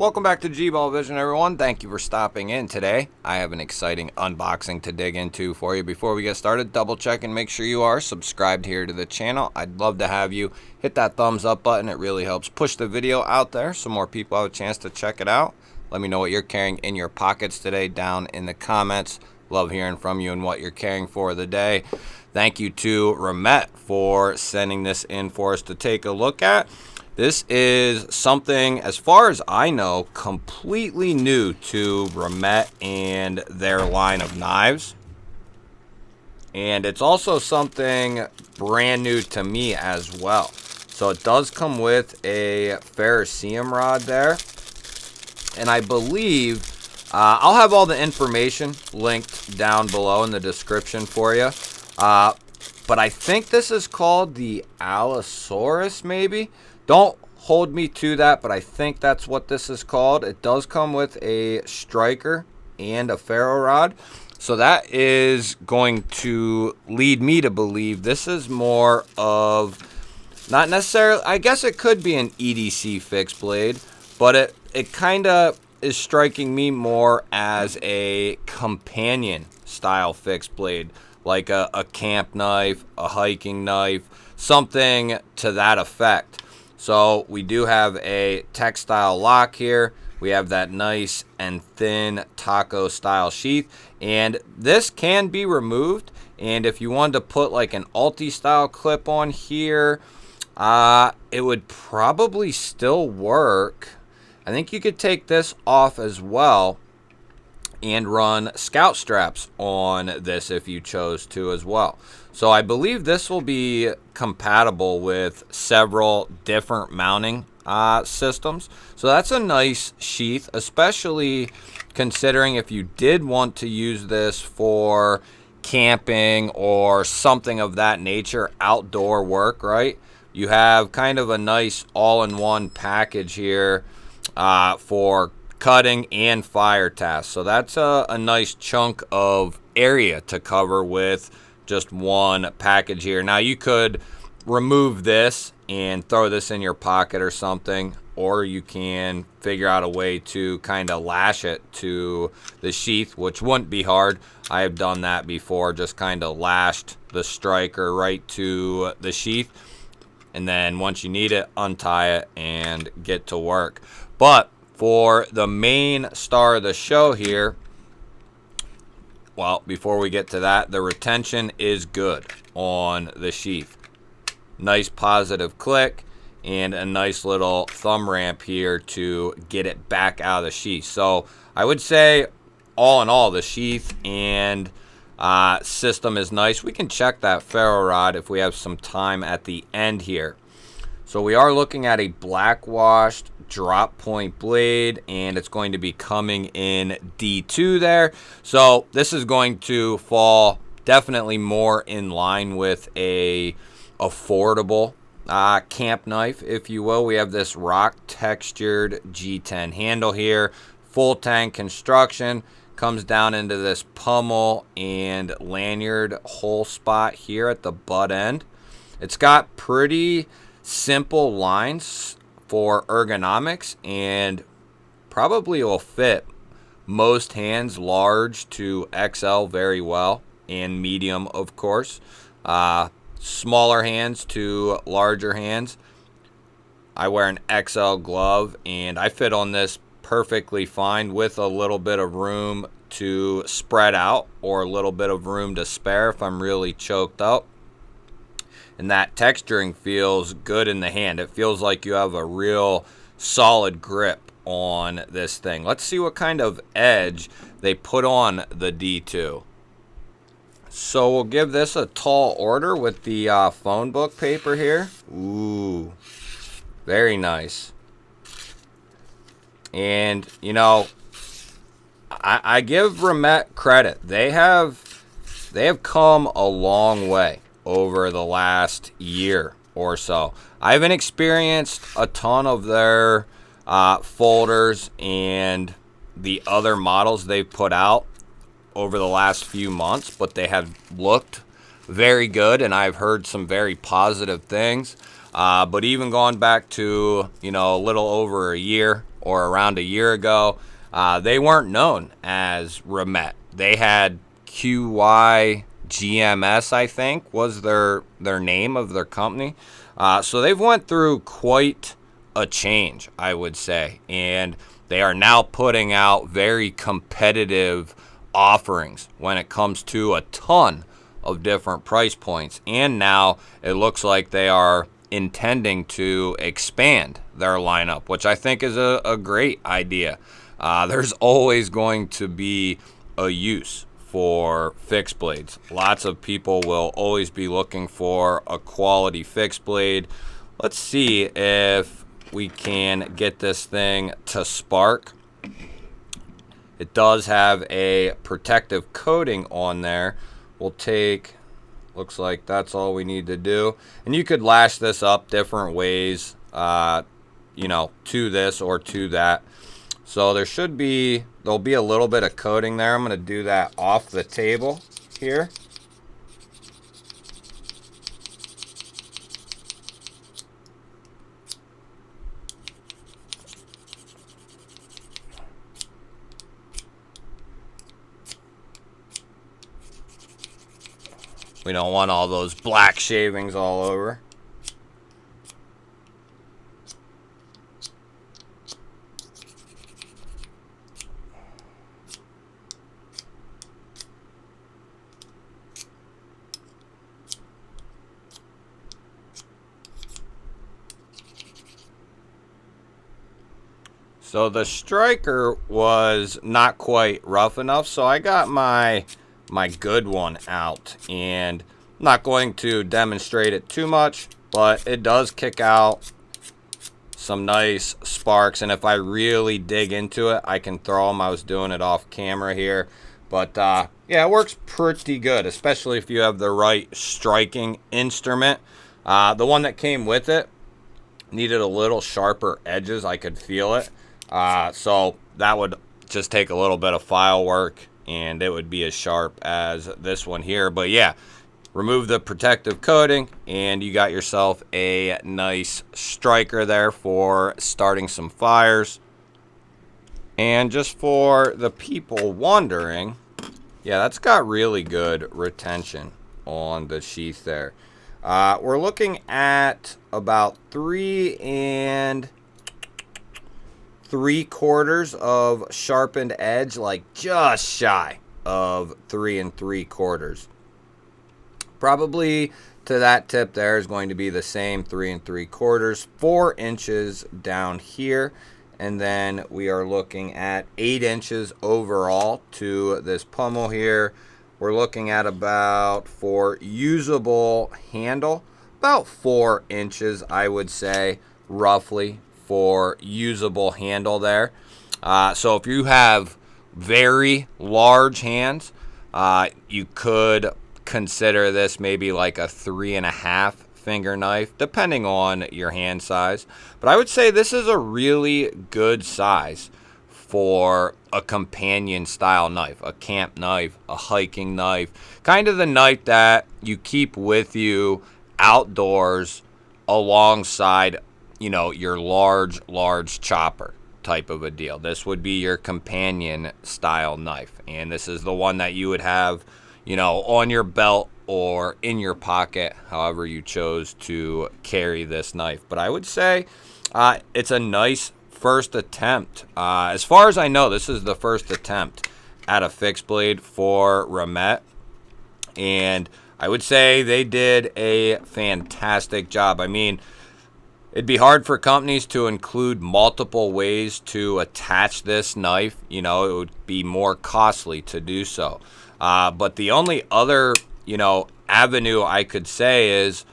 Welcome back to G-Ball Vision, everyone. Thank you for stopping in today. I have an exciting unboxing to dig into for you. Before we get started, double check and make sure you are subscribed here to the channel. I'd love to have you hit that thumbs up button. It really helps push the video out there so more people have a chance to check it out. Let me know what you're carrying in your pockets today down in the comments. Love hearing from you and what you're carrying for the day. Thank you to Remette for sending this in for us to take a look at. This is something, as far as I know, completely new to Remette and their line of knives. And it's also something brand new to me as well. So it does come with a ferrocerium rod there. And I believe I'll have all the information linked down below in the description for you. But I think this is called the Allosaurus, maybe. Don't hold me to that, but I think that's what this is called. It does come with a striker and a ferro rod. So that is going to lead me to believe this is more of, not necessarily, I guess it could be an EDC fixed blade, but it kind of is striking me more as a companion style fixed blade, like a camp knife, a hiking knife, something to that effect. So we do have a textile lock here. We have that nice and thin taco style sheath, and this can be removed. And if you wanted to put like an Alti style clip on here, it would probably still work. I think you could take this off as well and run scout straps on this if you chose to as well. So I believe this will be compatible with several different mounting systems. So that's a nice sheath, especially considering if you did want to use this for camping or something of that nature, outdoor work, right? You have kind of a nice all-in-one package here for cutting and fire tasks. So that's a nice chunk of area to cover with just one package here. Now you could remove this and throw this in your pocket or something, or you can figure out a way to kind of lash it to the sheath, which wouldn't be hard. I have done that before, just kind of lashed the striker right to the sheath, and then once you need it, untie it and get to work. But for the main star of the show here, well, before we get to that, the retention is good on the sheath. Nice positive click and a nice little thumb ramp here to get it back out of the sheath. So I would say all in all, the sheath and system is nice. We can check that ferro rod if we have some time at the end here. So we are looking at a black washed drop point blade, and it's going to be coming in D2 there. So this is going to fall definitely more in line with a affordable camp knife, if you will. We have this rock textured G10 handle here, full tank construction, comes down into this pummel and lanyard hole spot here at the butt end. It's got pretty simple lines for ergonomics and probably will fit most hands, large to XL, very well, and medium, of course. Smaller hands to larger hands. I wear an XL glove and I fit on this perfectly fine with a little bit of room to spread out or a little bit of room to spare if I'm really choked up. And that texturing feels good in the hand. It feels like you have a real solid grip on this thing. Let's see what kind of edge they put on the D2. So we'll give this a tall order with the phone book paper here. Ooh, very nice. And, you know, I give Remette credit. They have come a long way over the last year or so. I haven't experienced a ton of their folders and the other models they've put out over the last few months, but they have looked very good, and I've heard some very positive things. But even going back to, you know, a little over a year or around a year ago, they weren't known as Remette. They had QYGMS, I think, was their name of their company. So they've went through quite a change, I would say, and they are now putting out very competitive offerings when it comes to a ton of different price points. And now it looks like they are intending to expand their lineup, which I think is a great idea. There's always going to be a use for fixed blades. Lots of people will always be looking for a quality fixed blade. Let's see if we can get this thing to spark. It does have a protective coating on there. We'll take, looks like that's all we need to do. And you could lash this up different ways, you know, to this or to that. So there'll be a little bit of coating there. I'm going to do that off the table here. We don't want all those black shavings all over. So the striker was not quite rough enough, so I got my good one out, and I'm not going to demonstrate it too much, but it does kick out some nice sparks, and if I really dig into it, I can throw them. I was doing it off camera here, but yeah, it works pretty good, especially if you have the right striking instrument. The one that came with it needed a little sharper edges. I could feel it. So that would just take a little bit of file work and it would be as sharp as this one here. But yeah, remove the protective coating and you got yourself a nice striker there for starting some fires. And just for the people wondering, yeah, that's got really good retention on the sheath there. We're looking at about 3 3/4 of sharpened edge, like just shy of 3 3/4. Probably to that tip there is going to be the same 3 3/4, 4 inches down here, and then we are looking at 8 inches overall to this pommel here. We're looking at about, for usable handle, about 4 inches, I would say, roughly, for usable handle there. So if you have very large hands, you could consider this maybe like a 3.5 finger knife, depending on your hand size. But I would say this is a really good size for a companion style knife, a camp knife, a hiking knife, kind of the knife that you keep with you outdoors alongside, you know, your large chopper type of a deal. This would be your companion style knife, and this is the one that you would have, you know, on your belt or in your pocket, however you chose to carry this knife. But I would say it's a nice first attempt. As far as I know, this is the first attempt at a fixed blade for Remette, and I would say they did a fantastic job. I mean, it'd be hard for companies to include multiple ways to attach this knife. You know, it would be more costly to do so. But the only other, you know, avenue I could say is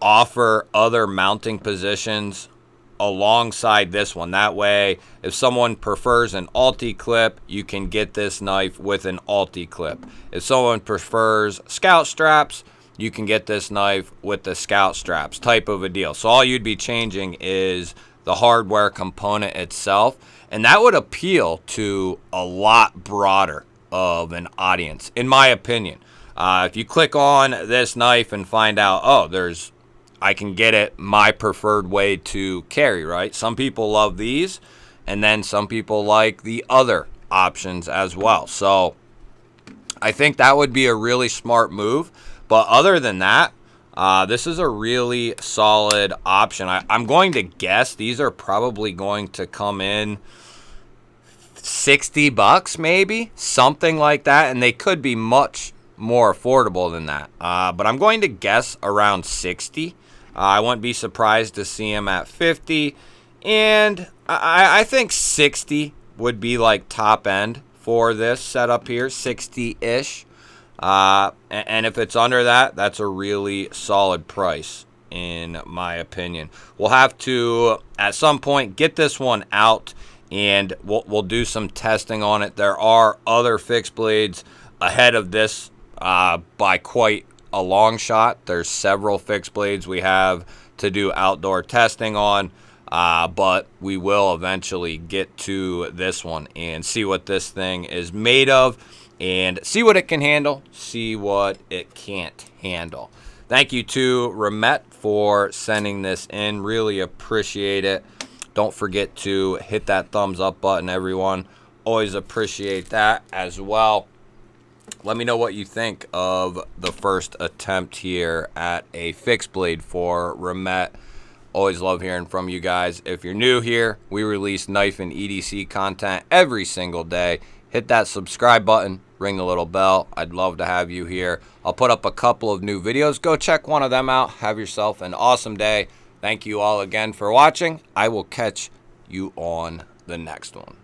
offer other mounting positions alongside this one. That way, if someone prefers an Alti-clip, you can get this knife with an Alti-clip. If someone prefers scout straps, you can get this knife with the scout straps type of a deal. So all you'd be changing is the hardware component itself, and that would appeal to a lot broader of an audience, in my opinion. If you click on this knife and find out, oh, I can get it my preferred way to carry, right? Some people love these, And then some people like the other options as well. So I think that would be a really smart move. But other than that, this is a really solid option. I'm going to guess these are probably going to come in $60 maybe, something like that. And they could be much more affordable than that. But I'm going to guess around 60. I wouldn't be surprised to see them at 50. And I think 60 would be like top end for this setup here, 60-ish. And if it's under that, that's a really solid price, in my opinion. We'll have to, at some point, get this one out, and we'll do some testing on it. There are other fixed blades ahead of this by quite a long shot. There's several fixed blades we have to do outdoor testing on. But we will eventually get to this one and see what this thing is made of and see what it can handle, see what it can't handle. Thank you to Remette for sending this in. Really appreciate it. Don't forget to hit that thumbs up button, everyone. Always appreciate that as well. Let me know what you think of the first attempt here at a fixed blade for Remette. Always love hearing from you guys. If you're new here, we release knife and EDC content every single day. Hit that subscribe button, ring the little bell. I'd love to have you here. I'll put up a couple of new videos. Go check one of them out. Have yourself an awesome day. Thank you all again for watching. I will catch you on the next one.